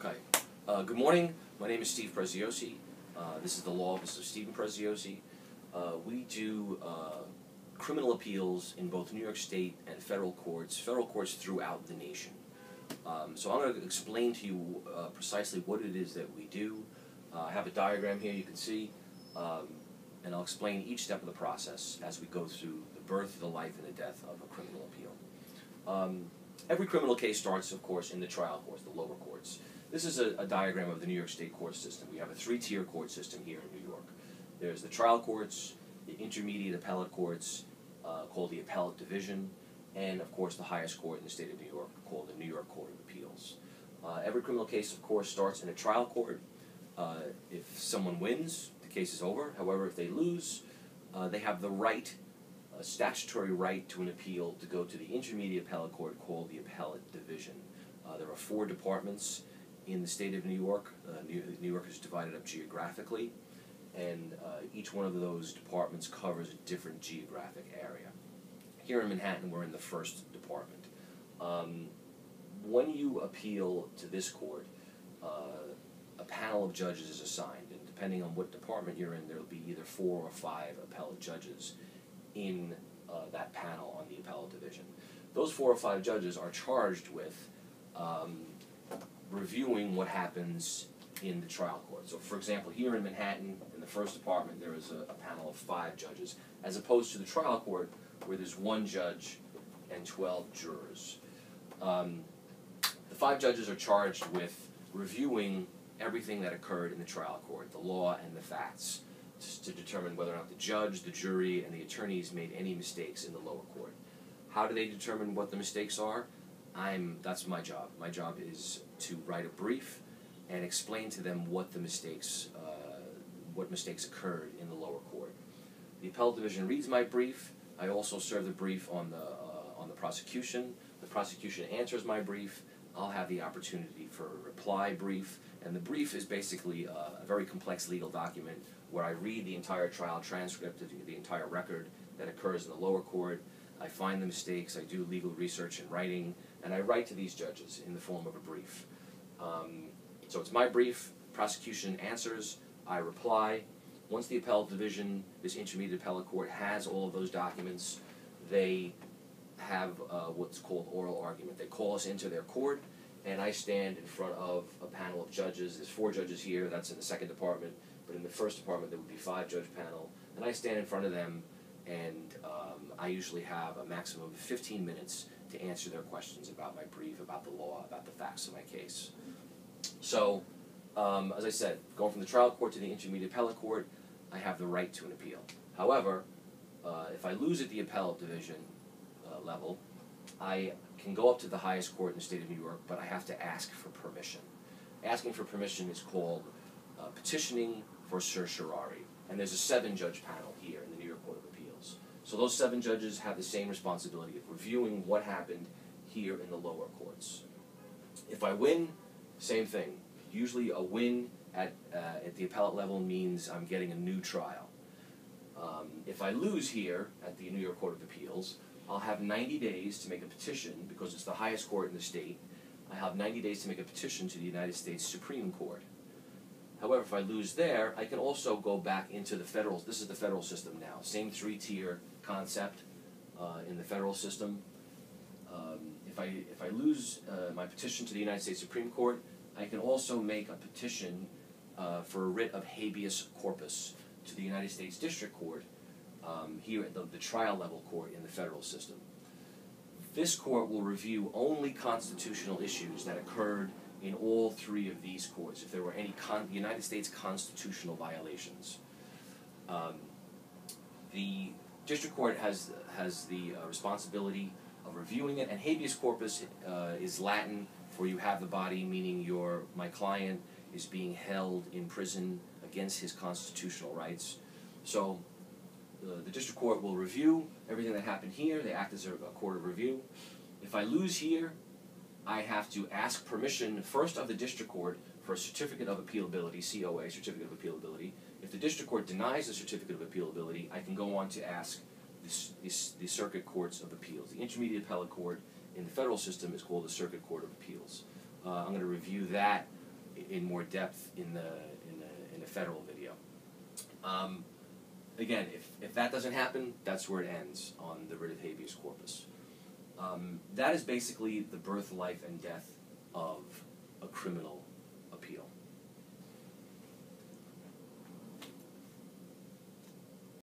Okay. Good morning. My name is Steve Preziosi. This is the law office of Stephen Preziosi. We do criminal appeals in both New York State and federal courts throughout the nation. So I'm going to explain to you precisely what it is that we do. I have a diagram here you can see, and I'll explain each step of the process as we go through the birth, the life, and the death of a criminal appeal. Every criminal case starts, of course, in the trial courts, the lower courts. This is a diagram of the New York State court system. We have a three-tier court system here in New York. There's the trial courts, the intermediate appellate courts, called the appellate division, and, of course, the highest court in the state of New York, called the New York Court of Appeals. Every criminal case, of course, starts in a trial court. If someone wins, the case is over. However, if they lose, they have the right, a statutory right to an appeal to go to the intermediate appellate court called the appellate division. There are 4 departments in the state of New York. New York is divided up geographically, and each one of those departments covers a different geographic area. Here in Manhattan, we're in the 1st department. When you appeal to this court, a panel of judges is assigned, and depending on what department you're in, there will be either 4 or 5 appellate judges in that panel on the appellate division. Those 4 or 5 judges are charged with reviewing what happens in the trial court. So, for example, here in Manhattan, in the 1st department, there is a panel of 5 judges, as opposed to the trial court, where there's 1 judge and 12 jurors. The 5 judges are charged with reviewing everything that occurred in the trial court, the law and the facts, to determine whether or not the judge, the jury, and the attorneys made any mistakes in the lower court. How do they determine what the mistakes are? That's my job. My job is to write a brief and explain to them what mistakes occurred in the lower court. The appellate division reads my brief. I also serve the brief on the prosecution. The prosecution answers my brief. I'll have the opportunity for a reply brief, and the brief is basically a very complex legal document where I read the entire trial transcript, the entire record that occurs in the lower court. I find the mistakes, I do legal research and writing, and I write to these judges in the form of a brief. So it's my brief, prosecution answers, I reply. Once the appellate division, this intermediate appellate court, has all of those documents, they have what's called oral argument. They call us into their court, and I stand in front of a panel of judges. There's 4 judges here, that's in the 2nd department, but in the 1st department there would be 5-judge panel, and I stand in front of them, and I usually have a maximum of 15 minutes to answer their questions about my brief, about the law, about the facts of my case. So, as I said, going from the trial court to the intermediate appellate court, I have the right to an appeal. However, if I lose at the appellate division level, I can go up to the highest court in the state of New York, but I have to ask for permission. Asking for permission is called petitioning for certiorari, and there's a 7-judge panel here in the New York Court of Appeals. So those 7 judges have the same responsibility of reviewing what happened here in the lower courts. If I win, same thing. Usually a win at the appellate level means I'm getting a new trial. If I lose here at the New York Court of Appeals, I'll have 90 days to make a petition, because it's the highest court in the state. I have 90 days to make a petition to the United States Supreme Court. However, if I lose there, I can also go back into the federal, this is the federal system now, same 3-tier concept in the federal system. If I lose my petition to the United States Supreme Court, I can also make a petition for a writ of habeas corpus to the United States District Court here at the trial level court in the federal system. This court will review only constitutional issues that occurred in all 3 of these courts, if there were any United States constitutional violations. The district court has the responsibility of reviewing it, and habeas corpus is Latin for you have the body, meaning my client is being held in prison against his constitutional rights. So the district court will review everything that happened here. They act as a court of review. If I lose here, I have to ask permission first of the district court for a certificate of appealability, COA, certificate of appealability. If the district court denies the certificate of appealability, I can go on to ask the circuit courts of appeals. The intermediate appellate court in the federal system is called the Circuit Court of Appeals. I'm going to review that in more depth in the federal video. Again, if that doesn't happen, that's where it ends on the writ of habeas corpus. That is basically the birth, life, and death of a criminal